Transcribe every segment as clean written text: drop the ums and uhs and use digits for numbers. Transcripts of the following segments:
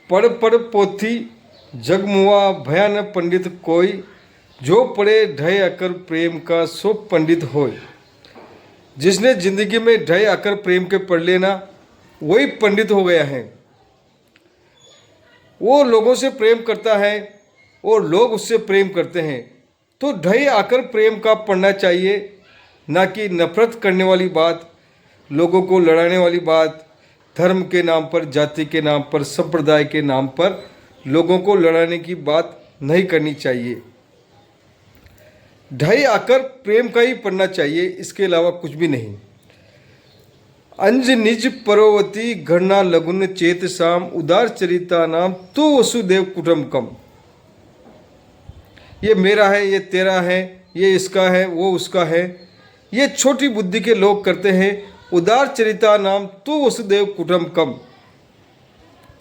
पढ़ पढ़ पोथी जगमुआ भयान पंडित कोई, जो पढ़े ढय अकर प्रेम का सो पंडित होय। जिसने जिंदगी में ढय अकर प्रेम के पढ़ लेना वही पंडित हो गया है। वो लोगों से प्रेम करता है और लोग उससे प्रेम करते हैं। तो ढय आकर प्रेम का पढ़ना चाहिए, ना कि नफरत करने वाली बात, लोगों को लड़ाने वाली बात, धर्म के नाम पर, जाति के नाम पर, संप्रदाय के नाम पर लोगों को लड़ाने की बात नहीं करनी चाहिए। ढय आकर प्रेम का ही पढ़ना चाहिए, इसके अलावा कुछ भी नहीं। अंज निज परोवती घृणा लगुन चेत साम, उदार चरिता नाम तो वसुदेव कुटुंबकम। ये मेरा है, ये तेरा है, ये इसका है, वो उसका है, ये छोटी बुद्धि के लोग करते हैं। उदार चरिता नाम तो वसुदेव कुटुंबकम।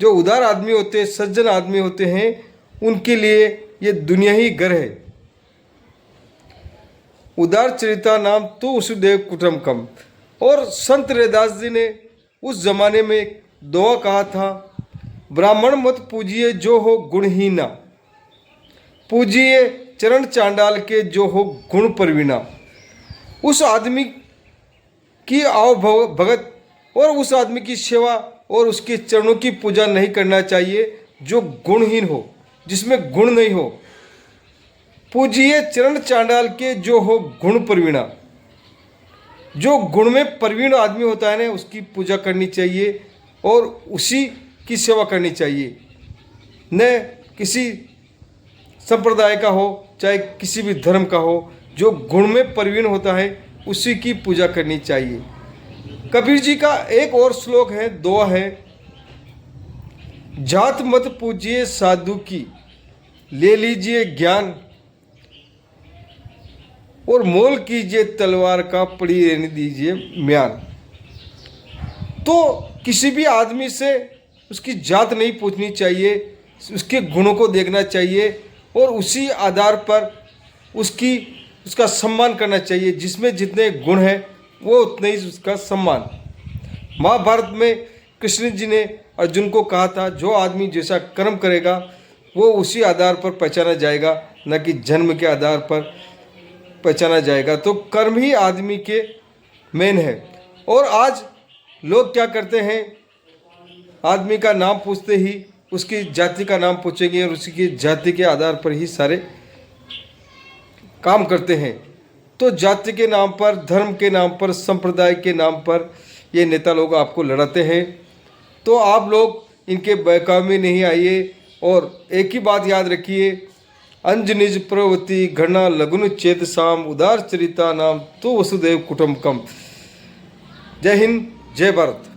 जो उदार आदमी होते हैं, सज्जन आदमी होते हैं, उनके लिए ये दुनिया ही घर है। उदार चरिता नाम तो वसुदेव कुटुंबकम। और संत रैदास जी ने उस जमाने में दुआ कहा था, ब्राह्मण मत पूजिए जो हो गुणहीना, पूजिए चरण चांडाल के जो हो गुण प्रवीणा। उस आदमी की आओ भगत और उस आदमी की सेवा और उसके चरणों की पूजा नहीं करना चाहिए जो गुणहीन हो, जिसमें गुण नहीं हो। पूजिए चरण चांडाल के जो हो गुण प्रवीणा। जो गुण में प्रवीण आदमी होता है ना, उसकी पूजा करनी चाहिए और उसी की सेवा करनी चाहिए। न किसी संप्रदाय का हो, चाहे किसी भी धर्म का हो, जो गुण में प्रवीण होता है उसी की पूजा करनी चाहिए। कबीर जी का एक और श्लोक है, दुआ है, जात मत पूजिए साधु की, ले लीजिए ज्ञान, और मोल कीजिए तलवार का, पड़ी रहने दीजिए म्यान। तो किसी भी आदमी से उसकी जात नहीं पूछनी चाहिए, उसके गुणों को देखना चाहिए और उसी आधार पर उसका सम्मान करना चाहिए। जिसमें जितने गुण हैं वो उतने ही उसका सम्मान। महाभारत में कृष्ण जी ने अर्जुन को कहा था, जो आदमी जैसा कर्म करेगा वो उसी आधार पर पहचाना जाएगा, न कि जन्म के आधार पर पहचाना जाएगा। तो कर्म ही आदमी के मेन है। और आज लोग क्या करते हैं, आदमी का नाम पूछते ही उसकी जाति का नाम पूछेंगे और उसकी जाति के आधार पर ही सारे काम करते हैं। तो जाति के नाम पर, धर्म के नाम पर, संप्रदाय के नाम पर ये नेता लोग आपको लड़ाते हैं। तो आप लोग इनके बहकावे में नहीं आइए और एक ही बात याद रखिए, अंज निज प्रवृत्ति घृणा लगुन चेत साम, उदार चरिता नाम तो वसुदेव कुटुंबकम। जय हिंद, जय भारत।